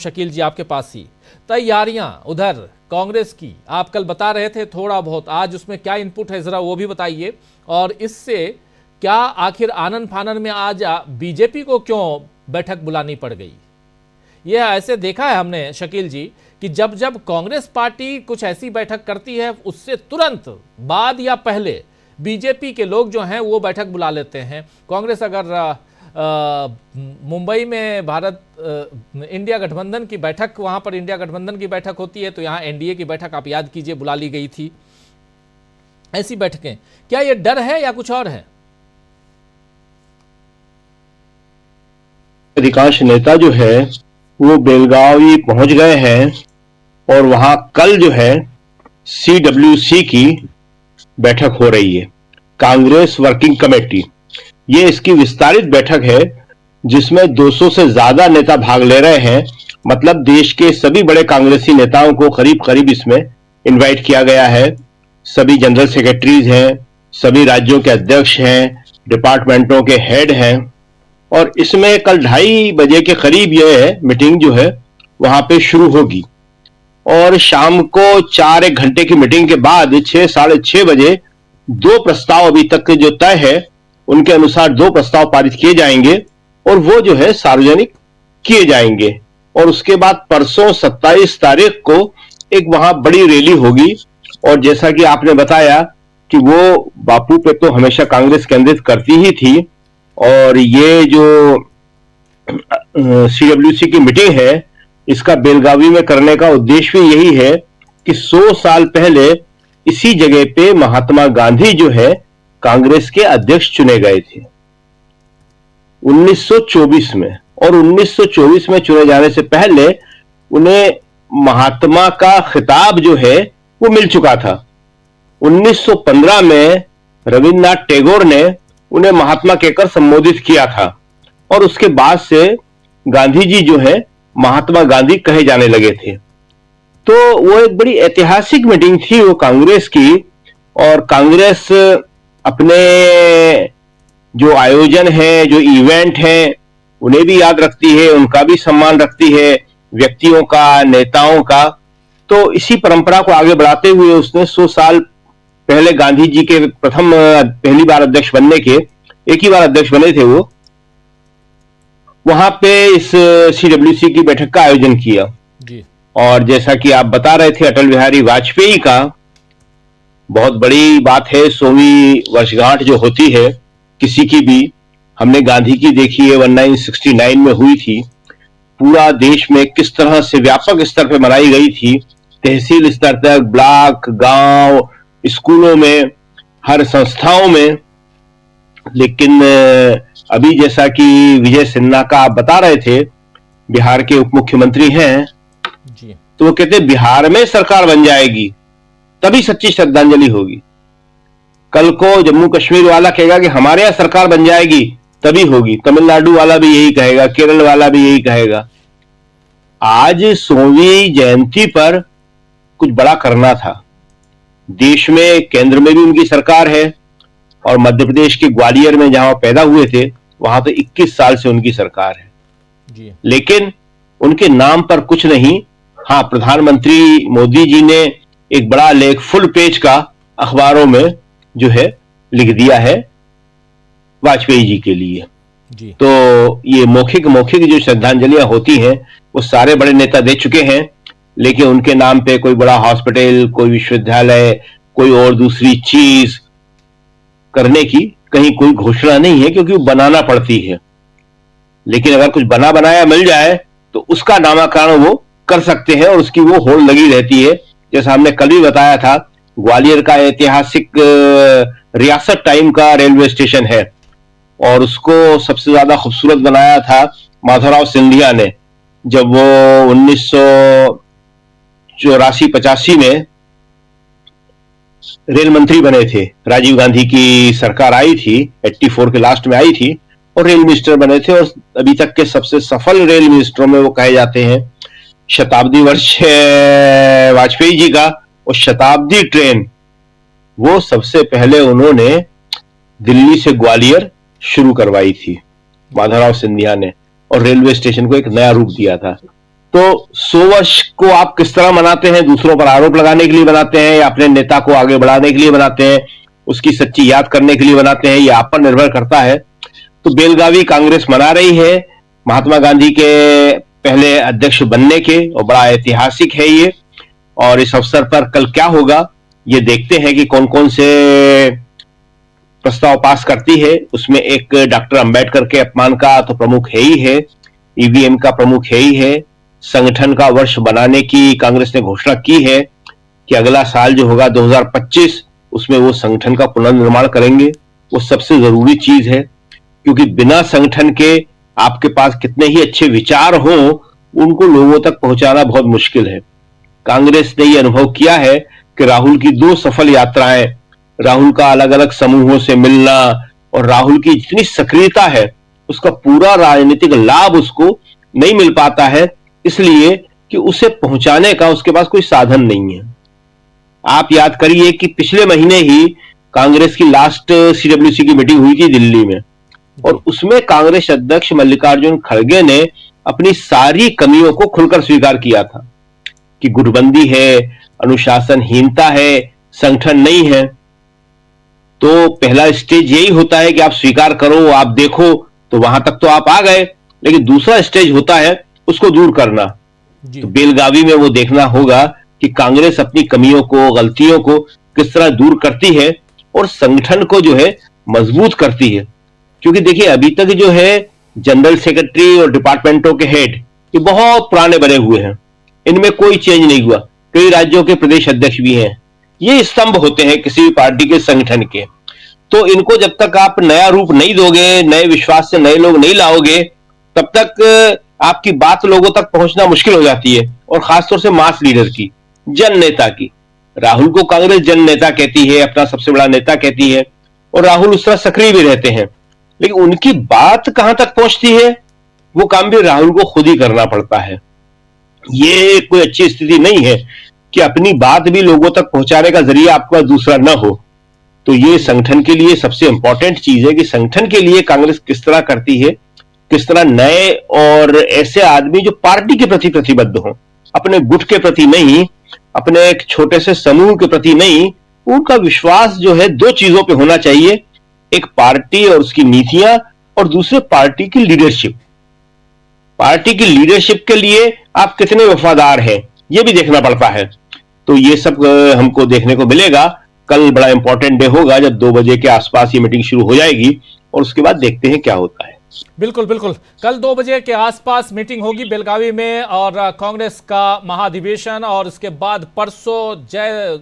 शकील जी आपके पास ही तैयारियां उधर कांग्रेस की आप कल बता रहे थे थोड़ा बहुत, आज उसमें क्या इनपुट है जरा वो भी बताइए। और इससे क्या आखिर आनन फानन में आज बीजेपी को क्यों बैठक बुलानी पड़ गई? यह ऐसे देखा है हमने शकील जी कि जब जब कांग्रेस पार्टी कुछ ऐसी बैठक करती है उससे तुरंत बाद या पहले बीजेपी के लोग जो हैं वो बैठक बुला लेते हैं। कांग्रेस अगर मुंबई में भारत इंडिया गठबंधन की बैठक, वहां पर इंडिया गठबंधन की बैठक होती है तो यहां एनडीए की बैठक आप याद कीजिए बुला ली गई थी। ऐसी बैठकें, क्या ये डर है या कुछ और है? अधिकांश नेता जो है वो बेलगावी पहुंच गए हैं और वहां कल जो है CWC की बैठक हो रही है, कांग्रेस वर्किंग कमेटी। ये इसकी विस्तारित बैठक है जिसमें 200 से ज्यादा नेता भाग ले रहे हैं। मतलब देश के सभी बड़े कांग्रेसी नेताओं को करीब करीब इसमें इनवाइट किया गया है। सभी जनरल सेक्रेटरीज हैं, सभी राज्यों के अध्यक्ष हैं, डिपार्टमेंटों के हेड हैं और इसमें कल 2:30 बजे के करीब यह मीटिंग जो है वहां पे शुरू होगी और शाम को 4-1 घंटे की मीटिंग के बाद 6 साढ़े 6 बजे 2 प्रस्ताव अभी तक जो तय है उनके अनुसार 2 प्रस्ताव पारित किए जाएंगे और वो जो है सार्वजनिक किए जाएंगे। और उसके बाद परसों 27 तारीख को एक वहां बड़ी रैली होगी और जैसा कि आपने बताया कि वो बापू पे तो हमेशा कांग्रेस केंद्रित करती ही थी और ये जो CWC की मीटिंग है इसका बेलगावी में करने का उद्देश्य भी यही है कि 100 साल पहले इसी जगह पे महात्मा गांधी जो है कांग्रेस के अध्यक्ष चुने गए थे 1924 में। और 1924 में चुने जाने से पहले उन्हें महात्मा का खिताब जो है वो मिल चुका था। 1915 में रविन्द्रनाथ टैगोर ने उन्हें महात्मा कहकर संबोधित किया था और उसके बाद से गांधी जी जो है महात्मा गांधी कहे जाने लगे थे। तो वो एक बड़ी ऐतिहासिक मीटिंग थी वो कांग्रेस की। और कांग्रेस अपने जो आयोजन है, जो इवेंट है, उन्हें भी याद रखती है, उनका भी सम्मान रखती है, व्यक्तियों का, नेताओं का। तो इसी परंपरा को आगे बढ़ाते हुए उसने 100 साल पहले गांधी जी के पहली बार अध्यक्ष बनने के, एक ही बार अध्यक्ष बने थे वो, वहां पे इस CWC की बैठक का आयोजन किया जी। और जैसा कि आप बता रहे थे अटल बिहारी वाजपेयी का बहुत बड़ी बात है, 100वीं वर्षगांठ जो होती है किसी की भी, हमने गांधी की देखी है 1969 में हुई थी। पूरा देश में किस तरह से व्यापक स्तर पर मनाई गई थी, तहसील स्तर तक, ब्लॉक, गांव, स्कूलों में, हर संस्थाओं में। लेकिन अभी जैसा कि विजय सिन्हा का आप बता रहे थे, बिहार के उप मुख्यमंत्री हैं जी, तो वो कहते बिहार में सरकार बन जाएगी तभी सच्ची श्रद्धांजलि होगी। कल को जम्मू कश्मीर वाला कहेगा कि हमारे यहां सरकार बन जाएगी तभी होगी, तमिलनाडु वाला भी यही कहेगा, केरल वाला भी यही कहेगा। आज 100वीं जयंती पर कुछ बड़ा करना था। देश में केंद्र में भी उनकी सरकार है और मध्य प्रदेश के ग्वालियर में जहां पैदा हुए थे वहां तो 21 साल से उनकी सरकार है जी। लेकिन उनके नाम पर कुछ नहीं। हाँ, प्रधानमंत्री मोदी जी ने एक बड़ा लेख फुल पेज का अखबारों में जो है लिख दिया है वाजपेयी जी के लिए जी। तो ये मौखिक जो श्रद्धांजलियां होती हैं वो सारे बड़े नेता दे चुके हैं, लेकिन उनके नाम पे कोई बड़ा हॉस्पिटल, कोई विश्वविद्यालय, कोई और दूसरी चीज करने की कहीं कोई घोषणा नहीं है क्योंकि वो बनाना पड़ती है। लेकिन अगर कुछ बना बनाया मिल जाए तो उसका नामकरण वो कर सकते हैं और उसकी वो होड़ लगी रहती है। जैसा हमने कल भी बताया था, ग्वालियर का ऐतिहासिक रियासत टाइम का रेलवे स्टेशन है और उसको सबसे ज्यादा खूबसूरत बनाया था माधवराव सिंधिया ने, जब वो 1984-85 में रेल मंत्री बने थे। राजीव गांधी की सरकार आई थी, 84 के लास्ट में आई थी और रेल मिनिस्टर बने थे और अभी तक के सबसे सफल रेल मिनिस्टरों में वो कहे जाते हैं। शताब्दी वर्ष वाजपेयी जी का और शताब्दी ट्रेन वो सबसे पहले उन्होंने दिल्ली से ग्वालियर शुरू करवाई थी माधवराव सिंधिया ने और रेलवे स्टेशन को एक नया रूप दिया था। तो 100 वर्ष को आप किस तरह मनाते हैं, दूसरों पर आरोप लगाने के लिए बनाते हैं या अपने नेता को आगे बढ़ाने के लिए बनाते हैं, उसकी सच्ची याद करने के लिए बनाते हैं, ये आप पर निर्भर करता है। तो बेलगावी कांग्रेस मना रही है महात्मा गांधी के पहले अध्यक्ष बनने के, और बड़ा ऐतिहासिक है ये। और इस अवसर पर कल क्या होगा ये देखते हैं कि कौन कौन से प्रस्ताव पास करती है। उसमें एक डॉक्टर अंबेडकर के अपमान का तो प्रमुख है ही है, ईवीएम का प्रमुख है ही है, संगठन का वर्ष बनाने की कांग्रेस ने घोषणा की है कि अगला साल जो होगा 2025, उसमें वो संगठन का पुनर्निर्माण करेंगे। वो सबसे जरूरी चीज है, क्योंकि बिना संगठन के आपके पास कितने ही अच्छे विचार हो, उनको लोगों तक पहुंचाना बहुत मुश्किल है। कांग्रेस ने यह अनुभव किया है कि राहुल की 2 सफल यात्राएं, राहुल का अलग अलग समूहों से मिलना और राहुल की जितनी सक्रियता है, उसका पूरा राजनीतिक लाभ उसको नहीं मिल पाता है, इसलिए कि उसे पहुंचाने का उसके पास कोई साधन नहीं है। आप याद करिए कि पिछले महीने ही कांग्रेस की लास्ट सीडब्ल्यूसी की मीटिंग हुई थी दिल्ली में, और उसमें कांग्रेस अध्यक्ष मल्लिकार्जुन खड़गे ने अपनी सारी कमियों को खुलकर स्वीकार किया था कि गुटबंदी है, अनुशासनहीनता है, संगठन नहीं है। तो पहला स्टेज यही होता है कि आप स्वीकार करो, आप देखो, तो वहां तक तो आप आ गए, लेकिन दूसरा स्टेज होता है उसको दूर करना। तो बेलगावी में वो देखना होगा कि कांग्रेस अपनी कमियों को, गलतियों को किस तरह दूर करती है और संगठन को जो है मजबूत करती है। क्योंकि देखिए अभी तक जो है जनरल सेक्रेटरी और डिपार्टमेंटों के हेड ये बहुत पुराने बने हुए हैं, इनमें कोई चेंज नहीं हुआ। कई राज्यों के प्रदेश अध्यक्ष भी हैं, ये स्तंभ होते हैं किसी भी पार्टी के संगठन के। तो इनको जब तक आप नया रूप नहीं दोगे, नए विश्वास से नए लोग नहीं लाओगे, तब तक आपकी बात लोगों तक पहुंचना मुश्किल हो जाती है, और खासतौर से मास लीडर की, जन नेता की। राहुल को कांग्रेस जन नेता कहती है, अपना सबसे बड़ा नेता कहती है, और राहुल उस तरह सक्रिय भी रहते हैं, लेकिन उनकी बात कहां तक पहुंचती है वो काम भी राहुल को खुद ही करना पड़ता है। ये कोई अच्छी स्थिति नहीं है कि अपनी बात भी लोगों तक पहुंचाने का जरिया आपका दूसरा न हो। तो ये संगठन के लिए सबसे इंपॉर्टेंट चीज है कि संगठन के लिए कांग्रेस किस तरह करती है, किस तरह नए और ऐसे आदमी जो पार्टी के प्रति प्रतिबद्ध हो, अपने गुट के प्रति नहीं, अपने एक छोटे से समूह के प्रति नहीं, उनका विश्वास जो है 2 चीजों पे होना चाहिए, एक पार्टी और उसकी नीतियां, और दूसरे पार्टी की लीडरशिप। पार्टी की लीडरशिप के लिए आप कितने वफादार हैं ये भी देखना पड़ता है। तो ये सब हमको देखने को मिलेगा। कल बड़ा इंपॉर्टेंट डे होगा जब 2 बजे के आसपास ये मीटिंग शुरू हो जाएगी, और उसके बाद देखते हैं क्या होता है। बिल्कुल बिल्कुल, कल 2 बजे के आसपास मीटिंग होगी बेलगावी में, और कांग्रेस का महाधिवेशन, और उसके बाद परसों जय